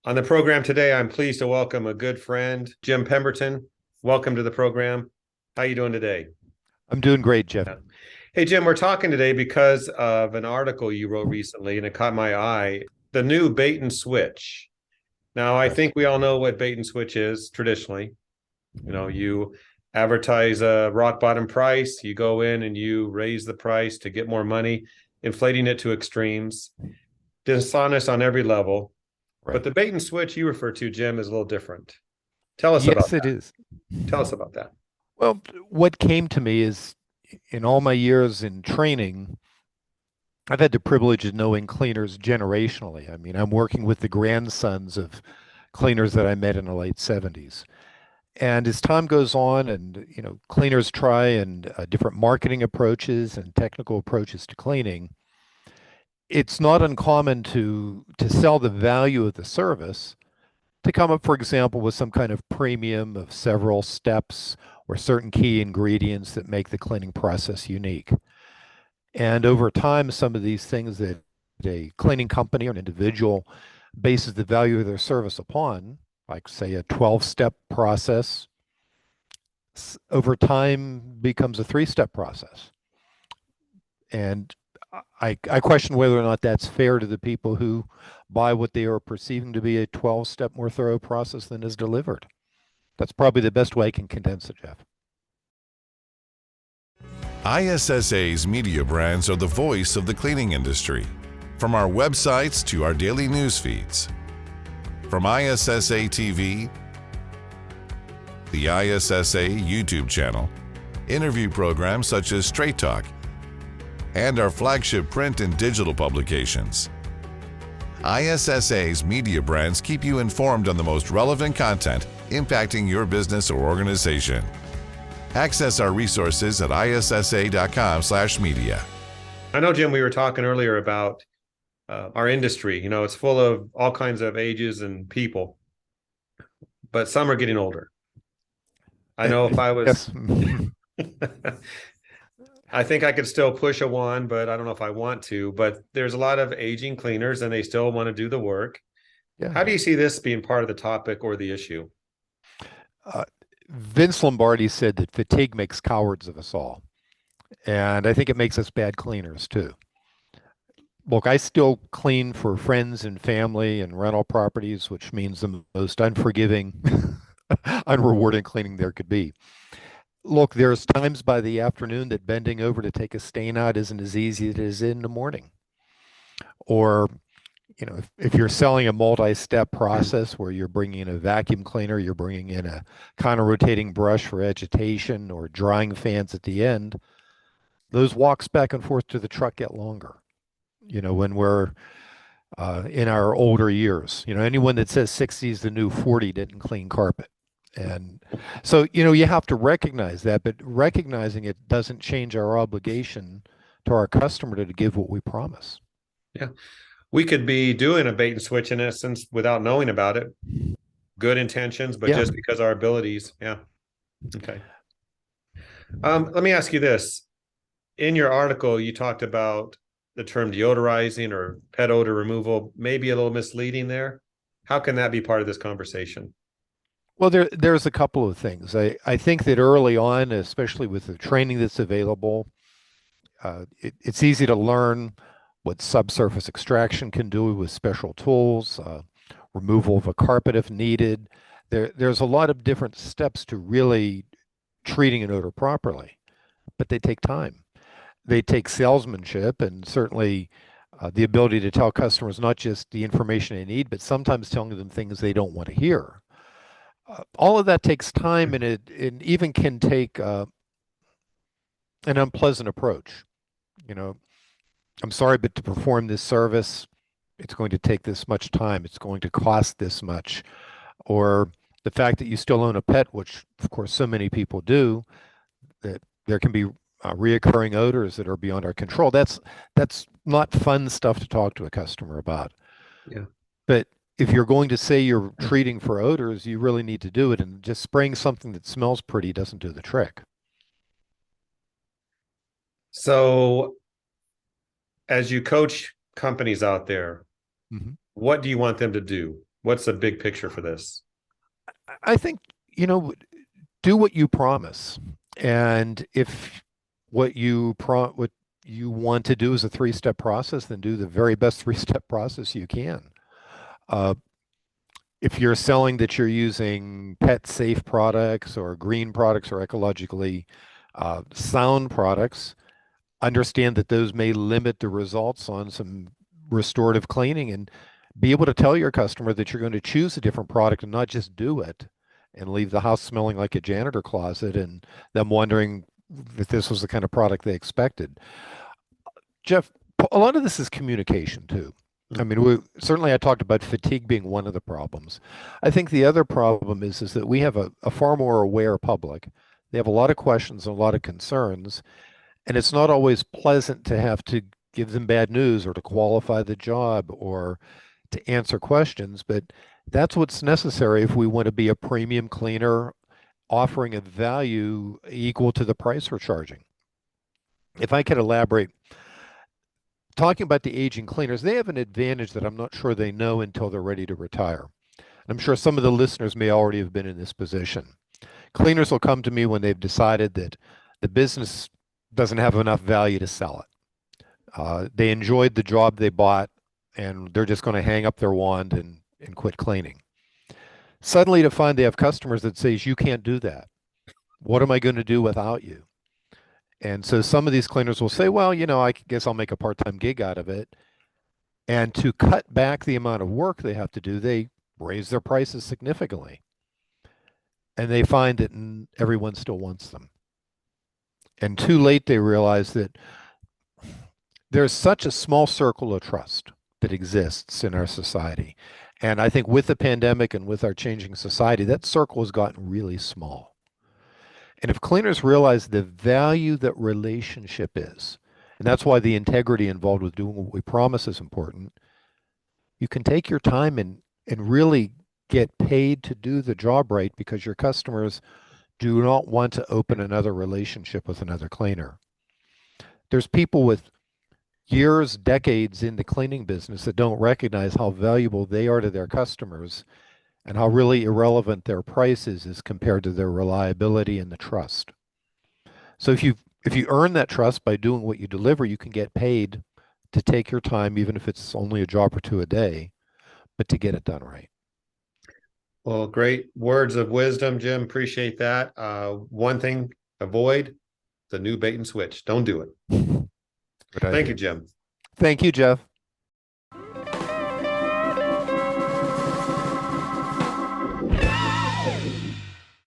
On the program today, I'm pleased to welcome a good friend, Jim Pemberton. Welcome to the program. How you doing today? I'm doing great, Jeff. Yeah. Hey, Jim, we're talking today because of an article you wrote recently, and it caught my eye. The new bait and switch. Now, I Yes. think we all know what bait and switch is traditionally. You advertise a rock bottom price, you go in and you raise the price to get more money, inflating it to extremes, dishonest on every level. But Right. the bait and switch you refer to, Jim, is a little different. Tell us about Yes, it that. is. Tell us about that. Well, what came to me is in all my years in training, I've had the privilege of knowing cleaners generationally. I mean, I'm working with the grandsons of cleaners that I met in the late 70s. And as time goes on and, cleaners try and different marketing approaches and technical approaches to cleaning, it's not uncommon to sell the value of the service to come up, for example, with some kind of premium of several steps or certain key ingredients that make the cleaning process unique. And over time, some of these things that a cleaning company or an individual bases the value of their service upon, like say a 12-step process, over time becomes a three-step process. And I question whether or not that's fair to the people who buy what they are perceiving to be a 12-step more thorough process than is delivered. That's probably the best way I can condense it, Jeff. ISSA's media brands are the voice of the cleaning industry. From our websites to our daily news feeds. From ISSA TV, the ISSA YouTube channel, interview programs such as Straight Talk, and our flagship print and digital publications. ISSA's media brands keep you informed on the most relevant content impacting your business or organization. Access our resources at issa.com/media. I know, Jim, we were talking earlier about our industry. It's full of all kinds of ages and people, but some are getting older. I know if I was, Yes. I think I could still push a one, but I don't know if I want to. But there's a lot of aging cleaners and they still want to do the work. Yeah. How do you see this being part of the topic or the issue? Uh, Vince Lombardi said that fatigue makes cowards of us all. And I think it makes us bad cleaners too. Look, I still clean for friends and family and rental properties, which means the most unforgiving, unrewarding cleaning there could be. Look, there's times by the afternoon that bending over to take a stain out isn't as easy as it is in the morning. Or, if you're selling a multi-step process where you're bringing in a vacuum cleaner, you're bringing in a counter rotating brush for agitation or drying fans at the end, those walks back and forth to the truck get longer. When we're in our older years, anyone that says 60 is the new 40 didn't clean carpet. And so, you have to recognize that, but recognizing it doesn't change our obligation to our customer to give what we promise. Yeah. We could be doing a bait and switch in essence without knowing about it. Good intentions, but Yeah. just because our abilities. Yeah. Okay. Let me ask you this. In your article, you talked about the term deodorizing or pet odor removal, maybe a little misleading there. How can that be part of this conversation? Well, there's a couple of things. I think that early on, especially with the training that's available, it's easy to learn what subsurface extraction can do with special tools, removal of a carpet if needed. There's a lot of different steps to really treating an odor properly, but they take time. They take salesmanship and certainly the ability to tell customers not just the information they need, but sometimes telling them things they don't want to hear. All of that takes time, and it even can take an unpleasant approach. You know, I'm sorry, but to perform this service, it's going to take this much time. It's going to cost this much. Or the fact that you still own a pet, which of course so many people do, that there can be reoccurring odors that are beyond our control. That's not fun stuff to talk to a customer about. Yeah. But if you're going to say you're treating for odors, you really need to do it. And just spraying something that smells pretty doesn't do the trick. So, as you coach companies out there, Mhm. what do you want them to do? What's the big picture for this? I think, do what you promise. And if what what you want to do is a three-step process, then do the very best three-step process you can. Uh, if you're selling that you're using pet safe products or green products or ecologically sound products, understand that those may limit the results on some restorative cleaning, and be able to tell your customer that you're going to choose a different product and not just do it and leave the house smelling like a janitor closet and them wondering if this was the kind of product they expected. Jeff, a lot of this is communication too. I mean, certainly I talked about fatigue being one of the problems. I think the other problem is that we have a far more aware public. They have a lot of questions and a lot of concerns, and it's not always pleasant to have to give them bad news or to qualify the job or to answer questions, but that's what's necessary if we want to be a premium cleaner offering a value equal to the price we're charging. If I could elaborate, talking about the aging cleaners, they have an advantage that I'm not sure they know until they're ready to retire. I'm sure some of the listeners may already have been in this position. Cleaners will come to me when they've decided that the business doesn't have enough value to sell it. They enjoyed the job they bought, and they're just going to hang up their wand and quit cleaning. Suddenly to find they have customers that says, you can't do that. What am I going to do without you? And so some of these cleaners will say, well, I guess I'll make a part-time gig out of it. And to cut back the amount of work they have to do, they raise their prices significantly. And they find that everyone still wants them. And too late, they realize that there's such a small circle of trust that exists in our society. And I think with the pandemic and with our changing society, that circle has gotten really small. And if cleaners realize the value that relationship is, and that's why the integrity involved with doing what we promise is important, you can take your time and really get paid to do the job right because your customers do not want to open another relationship with another cleaner. There's people with years, decades in the cleaning business that don't recognize how valuable they are to their customers and how really irrelevant their price is compared to their reliability and the trust. So if you earn that trust by doing what you deliver, you can get paid to take your time, even if it's only a job or two a day, but to get it done right. Well, great words of wisdom, Jim. Appreciate that. One thing, avoid the new bait and switch. Don't do it. Good idea. Thank you, Jim. Thank you, Jeff.